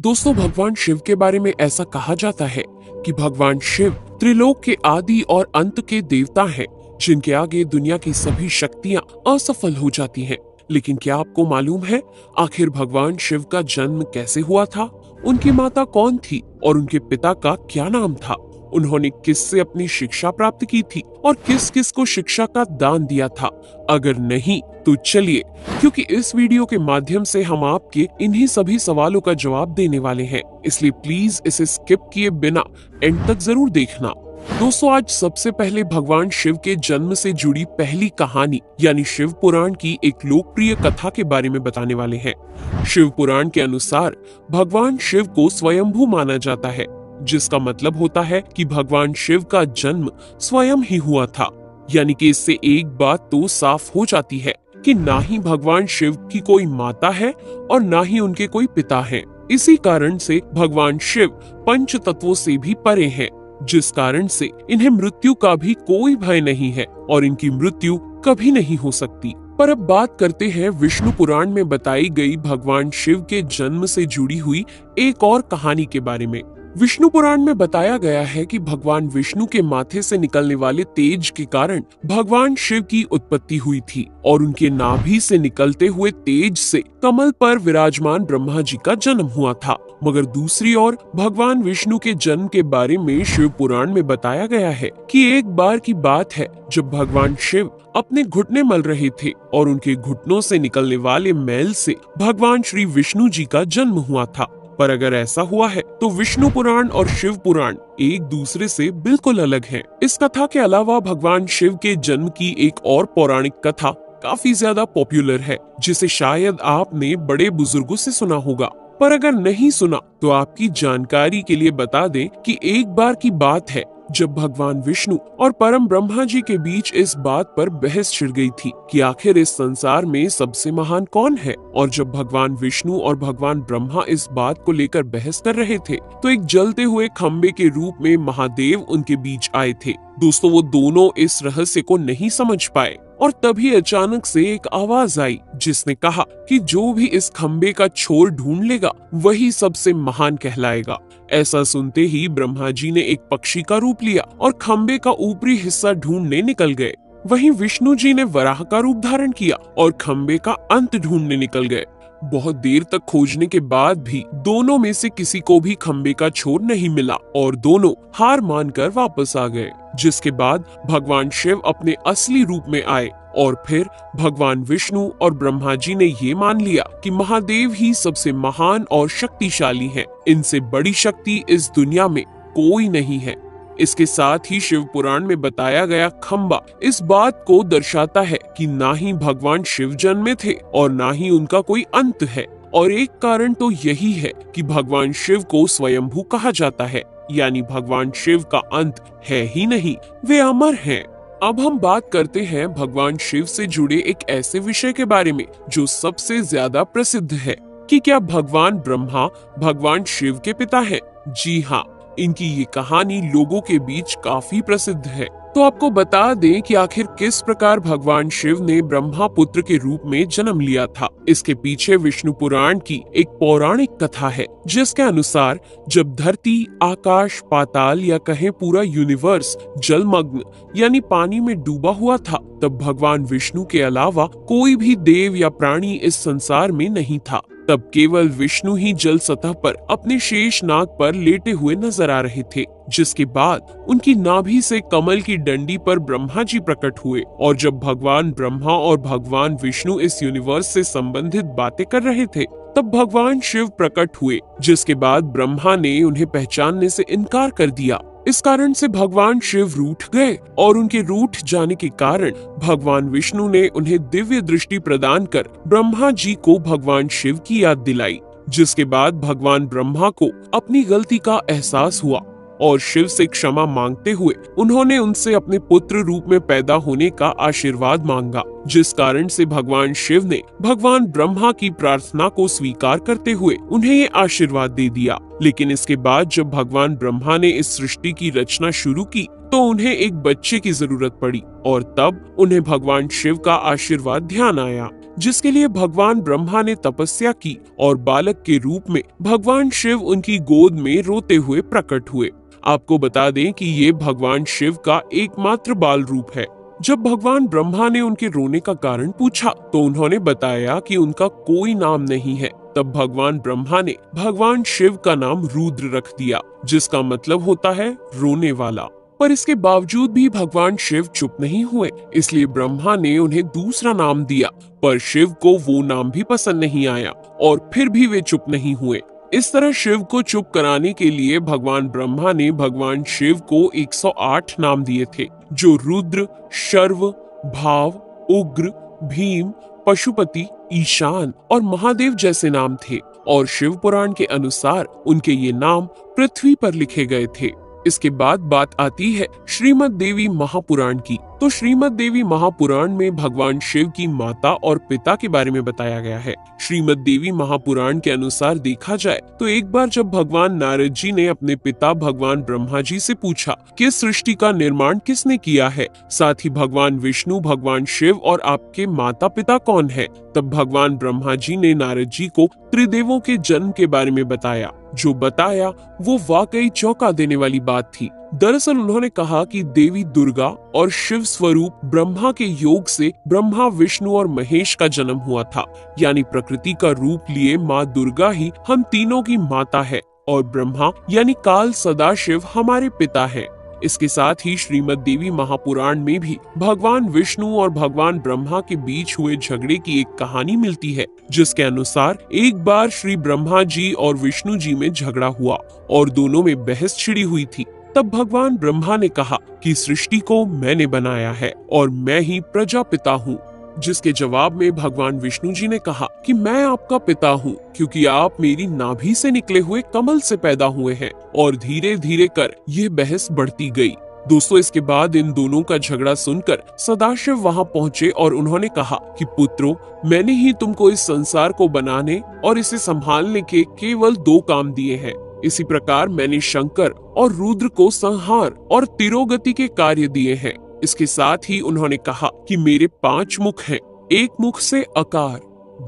दोस्तों, भगवान शिव के बारे में ऐसा कहा जाता है कि भगवान शिव त्रिलोक के आदि और अंत के देवता हैं, जिनके आगे दुनिया की सभी शक्तियां असफल हो जाती हैं। लेकिन क्या आपको मालूम है आखिर भगवान शिव का जन्म कैसे हुआ था? उनकी माता कौन थी और उनके पिता का क्या नाम था? उन्होंने किससे अपनी शिक्षा प्राप्त की थी और किस किस को शिक्षा का दान दिया था? अगर नहीं तो चलिए, क्योंकि इस वीडियो के माध्यम से हम आपके इन्हीं सभी सवालों का जवाब देने वाले हैं, इसलिए प्लीज इसे स्किप किए बिना एंड तक जरूर देखना। दोस्तों, आज सबसे पहले भगवान शिव के जन्म से जुड़ी पहली कहानी यानी शिव पुराण की एक लोकप्रिय कथा के बारे में बताने वाले हैं। शिव पुराण के अनुसार भगवान शिव को स्वयंभू माना जाता है, जिसका मतलब होता है कि भगवान शिव का जन्म स्वयं ही हुआ था। यानी कि इससे एक बात तो साफ हो जाती है कि ना ही भगवान शिव की कोई माता है और ना ही उनके कोई पिता हैं। इसी कारण से भगवान शिव पंच तत्वों से भी परे हैं, जिस कारण से इन्हें मृत्यु का भी कोई भय नहीं है और इनकी मृत्यु कभी नहीं हो सकती। पर अब बात करते हैं विष्णु पुराण में बताई गई भगवान शिव के जन्म से जुड़ी हुई एक और कहानी के बारे में। विष्णु पुराण में बताया गया है कि भगवान विष्णु के माथे से निकलने वाले तेज के कारण भगवान शिव की उत्पत्ति हुई थी और उनके नाभि से निकलते हुए तेज से कमल पर विराजमान ब्रह्मा जी का जन्म हुआ था। मगर दूसरी ओर भगवान विष्णु के जन्म के बारे में शिव पुराण में बताया गया है कि एक बार की बात है जब भगवान शिव अपने घुटने मल रहे थे और उनके घुटनों से निकलने वाले मैल से भगवान श्री विष्णु जी का जन्म हुआ था। पर अगर ऐसा हुआ है तो विष्णु पुराण और शिव पुराण एक दूसरे से बिल्कुल अलग हैं। इस कथा के अलावा भगवान शिव के जन्म की एक और पौराणिक कथा काफी ज्यादा पॉपुलर है, जिसे शायद आपने बड़े बुजुर्गों से सुना होगा। पर अगर नहीं सुना तो आपकी जानकारी के लिए बता दें कि एक बार की बात है जब भगवान विष्णु और परम ब्रह्मा जी के बीच इस बात पर बहस छिड़ गई थी कि आखिर इस संसार में सबसे महान कौन है। और जब भगवान विष्णु और भगवान ब्रह्मा इस बात को लेकर बहस कर रहे थे तो एक जलते हुए खंबे के रूप में महादेव उनके बीच आए थे। दोस्तों, वो दोनों इस रहस्य को नहीं समझ पाए और तभी अचानक से एक आवाज आई जिसने कहा कि जो भी इस खंबे का छोर ढूंढ लेगा वही सबसे महान कहलाएगा। ऐसा सुनते ही ब्रह्मा जी ने एक पक्षी का रूप लिया और खंबे का ऊपरी हिस्सा ढूंढने निकल गए। वहीं विष्णु जी ने वराह का रूप धारण किया और खंबे का अंत ढूंढने निकल गए। बहुत देर तक खोजने के बाद भी दोनों में से किसी को भी खंबे का छोर नहीं मिला और दोनों हार मानकर वापस आ गए। जिसके बाद भगवान शिव अपने असली रूप में आए और फिर भगवान विष्णु और ब्रह्मा जी ने ये मान लिया कि महादेव ही सबसे महान और शक्तिशाली हैं। इनसे बड़ी शक्ति इस दुनिया में कोई नहीं है। इसके साथ ही शिव पुराण में बताया गया खंबा इस बात को दर्शाता है कि ना ही भगवान शिव जन्मे थे और ना ही उनका कोई अंत है। और एक कारण तो यही है कि भगवान शिव को स्वयंभू कहा जाता है, यानी भगवान शिव का अंत है ही नहीं, वे अमर हैं। अब हम बात करते हैं भगवान शिव से जुड़े एक ऐसे विषय के बारे में जो सबसे ज्यादा प्रसिद्ध है कि क्या भगवान ब्रह्मा भगवान शिव के पिता हैं? जी हाँ, इनकी ये कहानी लोगों के बीच काफी प्रसिद्ध है। तो आपको बता दें कि आखिर किस प्रकार भगवान शिव ने ब्रह्मा पुत्र के रूप में जन्म लिया था। इसके पीछे विष्णु पुराण की एक पौराणिक कथा है, जिसके अनुसार जब धरती, आकाश, पाताल या कहें पूरा यूनिवर्स जलमग्न यानी पानी में डूबा हुआ था, तब भगवान विष्णु के अलावा कोई भी देव या प्राणी इस संसार में नहीं था। तब केवल विष्णु ही जल सतह पर अपने शेष नाग पर लेटे हुए नजर आ रहे थे। जिसके बाद उनकी नाभि से कमल की डंडी पर ब्रह्मा जी प्रकट हुए और जब भगवान ब्रह्मा और भगवान विष्णु इस यूनिवर्स से संबंधित बातें कर रहे थे तब भगवान शिव प्रकट हुए, जिसके बाद ब्रह्मा ने उन्हें पहचानने से इनकार कर दिया। इस कारण से भगवान शिव रूठ गए और उनके रूठ जाने के कारण भगवान विष्णु ने उन्हें दिव्य दृष्टि प्रदान कर ब्रह्मा जी को भगवान शिव की याद दिलाई। जिसके बाद भगवान ब्रह्मा को अपनी गलती का एहसास हुआ और शिव से क्षमा मांगते हुए उन्होंने उनसे अपने पुत्र रूप में पैदा होने का आशीर्वाद मांगा। जिस कारण से भगवान शिव ने भगवान ब्रह्मा की प्रार्थना को स्वीकार करते हुए उन्हें ये आशीर्वाद दे दिया। लेकिन इसके बाद जब भगवान ब्रह्मा ने इस सृष्टि की रचना शुरू की तो उन्हें एक बच्चे की जरूरत पड़ी और तब उन्हें भगवान शिव का आशीर्वाद ध्यान आया, जिसके लिए भगवान ब्रह्मा ने तपस्या की और बालक के रूप में भगवान शिव उनकी गोद में रोते हुए प्रकट हुए। आपको बता दें कि ये भगवान शिव का एकमात्र बाल रूप है। जब भगवान ब्रह्मा ने उनके रोने का कारण पूछा तो उन्होंने बताया कि उनका कोई नाम नहीं है। तब भगवान ब्रह्मा ने भगवान शिव का नाम रुद्र रख दिया, जिसका मतलब होता है रोने वाला। पर इसके बावजूद भी भगवान शिव चुप नहीं हुए, इसलिए ब्रह्मा ने उन्हें दूसरा नाम दिया, पर शिव को वो नाम भी पसंद नहीं आया और फिर भी वे चुप नहीं हुए। इस तरह शिव को चुप कराने के लिए भगवान ब्रह्मा ने भगवान शिव को 108 नाम दिए थे, जो रुद्र, शर्व, भाव, उग्र, भीम, पशुपति, ईशान और महादेव जैसे नाम थे और शिव पुराण के अनुसार उनके ये नाम पृथ्वी पर लिखे गए थे। इसके बाद बात आती है श्रीमद् देवी महापुराण की। तो श्रीमद् देवी महापुराण में भगवान शिव की माता और पिता के बारे में बताया गया है। श्रीमद् देवी महापुराण के अनुसार देखा जाए तो एक बार जब भगवान नारद जी ने अपने पिता भगवान ब्रह्मा जी से पूछा कि सृष्टि का निर्माण किसने किया है, साथ ही भगवान विष्णु, भगवान शिव और आपके माता पिता कौन है, तब भगवान ब्रह्मा जी ने नारद जी को त्रिदेवों के जन्म के बारे में बताया। जो बताया वो वाकई चौंका देने वाली बात थी। दरअसल उन्होंने कहा कि देवी दुर्गा और शिव स्वरूप ब्रह्मा के योग से ब्रह्मा, विष्णु और महेश का जन्म हुआ था। यानी प्रकृति का रूप लिए माँ दुर्गा ही हम तीनों की माता है और ब्रह्मा यानी काल सदाशिव हमारे पिता है। इसके साथ ही श्रीमद् देवी महापुराण में भी भगवान विष्णु और भगवान ब्रह्मा के बीच हुए झगड़े की एक कहानी मिलती है, जिसके अनुसार एक बार श्री ब्रह्मा जी और विष्णु जी में झगड़ा हुआ और दोनों में बहस छिड़ी हुई थी। तब भगवान ब्रह्मा ने कहा कि सृष्टि को मैंने बनाया है और मैं ही प्रजापिता हूँ, जिसके जवाब में भगवान विष्णु जी ने कहा कि मैं आपका पिता हूँ क्योंकि आप मेरी नाभि से निकले हुए कमल से पैदा हुए हैं। और धीरे धीरे कर ये बहस बढ़ती गई। दोस्तों, इसके बाद इन दोनों का झगड़ा सुनकर सदाशिव वहां पहुंचे और उन्होंने कहा कि पुत्रों, मैंने ही तुमको इस संसार को बनाने और इसे संभालने के केवल 2 काम दिए हैं। इसी प्रकार मैंने शंकर और रुद्र को संहार और तिरोगति के कार्य दिए हैं। इसके साथ ही उन्होंने कहा कि मेरे 5 मुख हैं। एक मुख से अकार,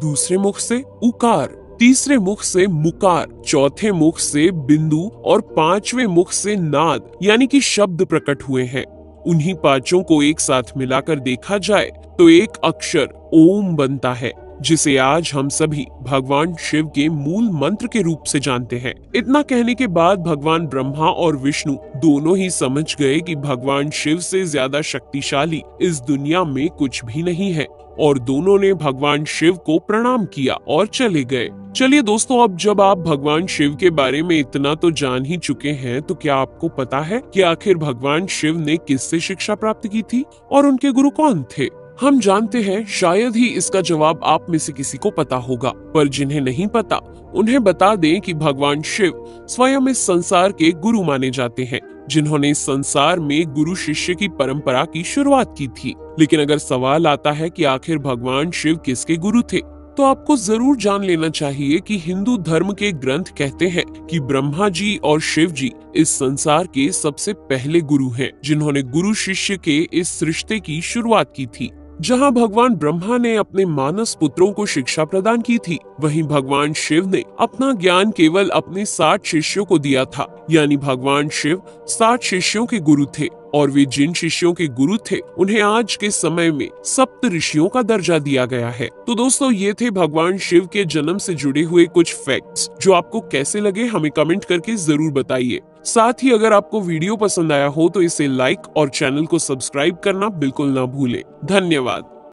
दूसरे मुख से उकार, तीसरे मुख से मुकार, चौथे मुख से बिंदु और 5वें मुख से नाद यानी कि शब्द प्रकट हुए हैं। उन्हीं 5 को एक साथ मिलाकर देखा जाए तो एक अक्षर ओम बनता है, जिसे आज हम सभी भगवान शिव के मूल मंत्र के रूप से जानते हैं। इतना कहने के बाद भगवान ब्रह्मा और विष्णु दोनों ही समझ गए कि भगवान शिव से ज्यादा शक्तिशाली इस दुनिया में कुछ भी नहीं है और दोनों ने भगवान शिव को प्रणाम किया और चले गए। चलिए दोस्तों, अब जब आप भगवान शिव के बारे में इतना तो जान ही चुके हैं, तो क्या आपको पता है कि आखिर भगवान शिव ने किससे शिक्षा प्राप्त की थी और उनके गुरु कौन थे? हम जानते हैं शायद ही इसका जवाब आप में से किसी को पता होगा, पर जिन्हें नहीं पता उन्हें बता दें कि भगवान शिव स्वयं इस संसार के गुरु माने जाते हैं, जिन्होंने इस संसार में गुरु शिष्य की परंपरा की शुरुआत की थी। लेकिन अगर सवाल आता है कि आखिर भगवान शिव किसके गुरु थे, तो आपको जरूर जान लेना चाहिए कि हिंदू धर्म के ग्रंथ कहते हैं कि ब्रह्मा जी और शिव जी इस संसार के सबसे पहले गुरु हैं, जिन्होंने गुरु शिष्य के इस रिश्ते की शुरुआत की थी। जहां भगवान ब्रह्मा ने अपने मानस पुत्रों को शिक्षा प्रदान की थी, वहीं भगवान शिव ने अपना ज्ञान केवल अपने 60 शिष्यों को दिया था। यानी भगवान शिव 60 शिष्यों के गुरु थे और वे जिन शिष्यों के गुरु थे उन्हें आज के समय में सप्त ऋषियों का दर्जा दिया गया है। तो दोस्तों, ये थे भगवान शिव के जन्म से जुड़े हुए कुछ फैक्ट्स, जो आपको कैसे लगे हमें कमेंट करके जरूर बताइए। साथ ही अगर आपको वीडियो पसंद आया हो तो इसे लाइक और चैनल को सब्सक्राइब करना बिल्कुल ना भूलें। धन्यवाद।